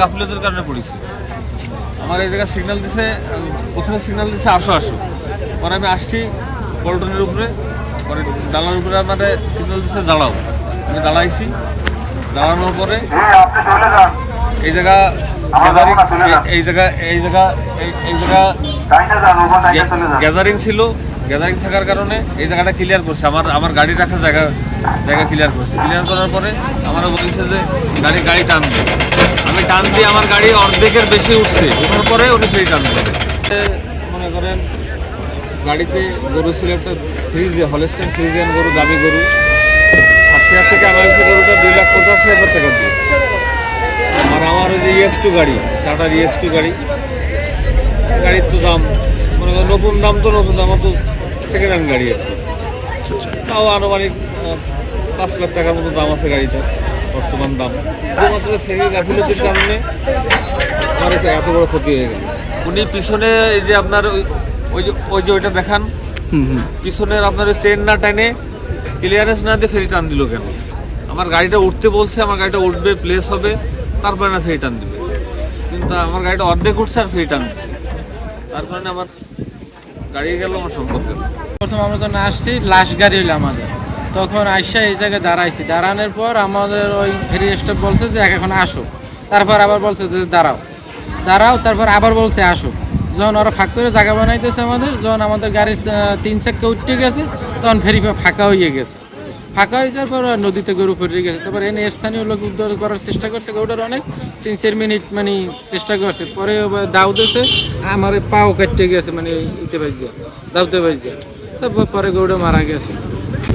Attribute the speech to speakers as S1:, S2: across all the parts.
S1: গাফিলতির কারণে পড়েছি। আমার এই জায়গায় সিগন্যাল দিছে, প্রথমে সিগন্যাল দিছে আসো আসো, পরে আমি আসছি পল্টনের উপরে, পরে ডালার উপরে আমাদের সিগন্যাল দিছে দাঁড়াও, আমি দাঁড়াইছি। দাঁড়ানোর পরে এই জায়গা গ্যাদারিং ছিল, গ্যাদারিং থাকার কারণে এই জায়গাটা ক্লিয়ার করছে, আমার গাড়ি রাখার জায়গা ক্লিয়ার করছে। ক্লিয়ার করার পরে আমারও বলেছে যে গাড়ি টান দিয়ে, আমি টান দিয়ে আমার গাড়ি অর্ধেকের বেশি উঠছে, ওঠার পরে উনি ফ্রি টান দিয়ে। মনে করেন গাড়িতে গরু ছিল একটা ফ্রিজে, হলস্টাইন ফ্রিজিয়ান গরু, দামি গরু, 60,000 থেকে আমার গরুটা 2,85,000 টাকা দিয়ে। আর আমার ওই যে EX2 গাড়ি, টাটার EX2 গাড়ির তো দাম মনে করেন নতুন দাম, তো নতুন দাম, তো সেকেন্ড হ্যান্ড গাড়ি আর কি, তাও আনুমানিক 5 লাখ টাকার মতো দাম আছে গাড়িটা, বর্তমান দাম। শুধুমাত্র ফেরির গাফিলতির কারণে আমার এত বড় ক্ষতি হয়ে গেল। উনি পিছনে এই যে আপনার ওই যে ওইটা দেখান, পিছনের আপনার ওই চেন না টাইনে ক্লিয়ারেন্স না দিয়ে ফেরি টান দিল কেন? আমার গাড়িটা উঠতে বলছে, আমার গাড়িটা উঠবে, প্লেস হবে, তারপরে না ফেরি টান দিবে, কিন্তু আমার গাড়িটা অর্ধেক উঠছে আর ফেরি টান দিচ্ছে, তার কারণে আমার গাড়ি গেল, আমার সম্পদ গেল।
S2: প্রথম আমরা যখন আসছি লাশ গাড়ি হইলো আমাদের, তখন আইসা এই জায়গায় দাঁড়াইছি। দাঁড়ানোর পর আমাদের ওই ফেরি স্টাফ বলছে যে এখন আসো, তারপর আবার বলছে যে দাঁড়াও, তারপর আবার বলছে আসো। যখন ওরা ফাঁক করে জায়গা বানাইতেছে আমাদের, যখন আমাদের গাড়ির 3 চাক্কা উঠে গেছে, তখন ফেরি ফাঁকা হয়ে গেছে। ফাঁকা হয়ে যাওয়ার পর নদীতে গরু পড়ে গেছে। তারপর এনে স্থানীয় লোক উদ্ধার করার চেষ্টা করছে, গরুটার অনেক 3-4 মিনিট মানে চেষ্টা করছে। পরে দাউ দিয়েছে, আমার পাও কাটতে গেছে, মানে দাউতে বাজছে। তারপর পরে গরুটা মারা গেছে।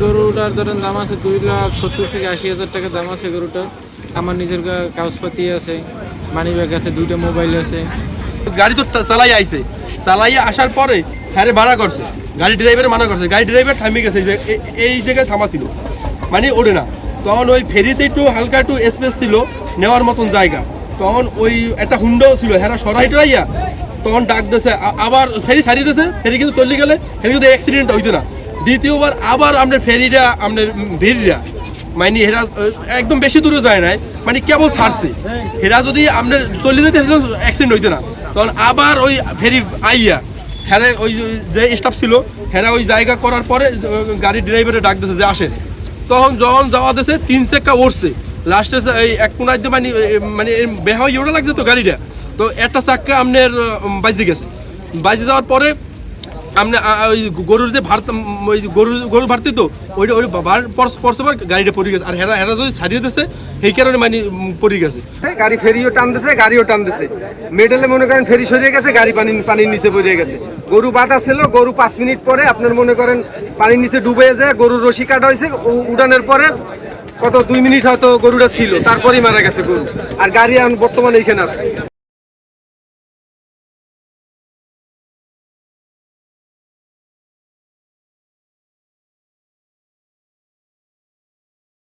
S2: গরুটার ধরেন দাম আছে 2,70,000 থেকে 80,000 টাকা দাম আছে গরুটার। আমার নিজের কাগজপাতি আছে, মানি ব্যাগ আছে, 2টা মোবাইল আছে।
S3: গাড়ি তো চালাইয়া আসার পরে হ্যাঁ ভাড়া করছে, গাড়ি ড্রাইভার মানা করছে, গাড়ি ড্রাইভার থামে গেছে, এই জায়গায় থামা ছিল, মানে ওঠে না। তখন ওই ফেরিতে একটু হালকা একটু স্পেস ছিল নেওয়ার মতন জায়গা, তখন ওই একটা হুন্ডাও ছিল, হ্যাঁ সরাই টরাইয়া তখন ডাক দিয়েছে, আবার ফেরি ছাড়িয়ে দিয়েছে। ফেরি কিন্তু চলে গেলে ফেরি কিন্তু অ্যাক্সিডেন্ট হইতো না। দ্বিতীয়বার আবার আপনার ফেরিটা আপনার ভিড়রা মানে হেরা একদম বেশি দূরে যায় নাই, মানে কেবল ছাড়ছে। হেরা যদি আপনার চলে যেতে অ্যাক্সিডেন্ট হইতো না। তখন আবার ওই ফেরি আইয়া হ্যাঁ ওই যে স্টাফ ছিল, হ্যাঁ ওই জায়গা করার পরে গাড়ি ড্রাইভারে ডাক দিয়েছে যে আসেন। তখন যখন যাওয়া দিয়েছে 3 চাক্কা উঠছে, লাস্টে এই এক কোনায় মানে বেহা ইউটা লাগছে তো গাড়িটা, তো একটা চাক্কা আপনার বাজে গেছে। বাজে যাওয়ার পরে আপনার ওই গরুর যে ওই গরুর ভারতি, তো ওইটা পরস্পর গাড়িটা পড়ে গেছে। আর হেরা যদি ছাড়িয়ে দিয়েছে সেই কারণে মানে পড়ে গেছে।
S4: গাড়ি ফেরিও টান দিছে, গাড়িও টান দিছে, মেডেলে মনে করেন ফেরি সরিয়ে গেছে, গাড়ি পানির নিচে পড়ে গেছে। গরু বাঁধা ছিল, গরু 5 মিনিট পরে আপনার মনে করেন পানির নিচে ডুবে যায়, গরুর রশি কাটা হয়েছে। উড়ানোর পরে কত 2 মিনিট হয়তো গরুটা ছিল, তারপরেই মারা গেছে গরু। আর গাড়ি বর্তমানে এখানে আছে।